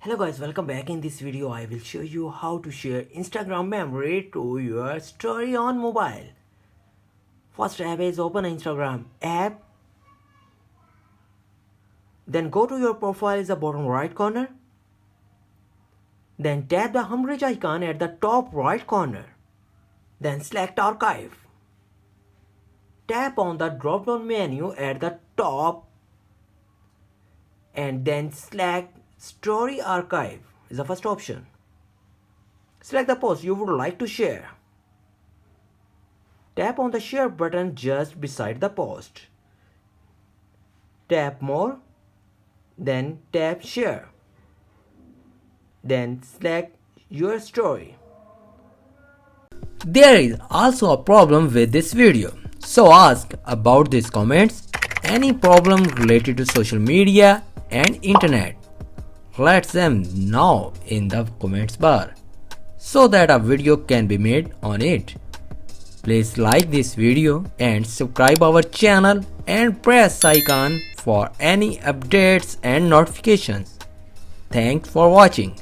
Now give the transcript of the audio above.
Hello guys, welcome back. In this video I will show you how to share Instagram memory to your story on mobile. First step is open Instagram app. Then go to your profile in the bottom right corner. Then tap the homebridge icon at the top right corner. Then select archive. Tap on the drop down menu at the top and then select story archive is the first option. Select the post you would like to share. Tap on the share button just beside the post. Tap more, then tap share. Then select your story. There is also a problem with this video, so ask about these comments any problem related to social media and internet. Let them know in the comments bar so that a video can be made on it. Please like this video and subscribe our channel and press icon for any updates and notifications. Thanks for watching.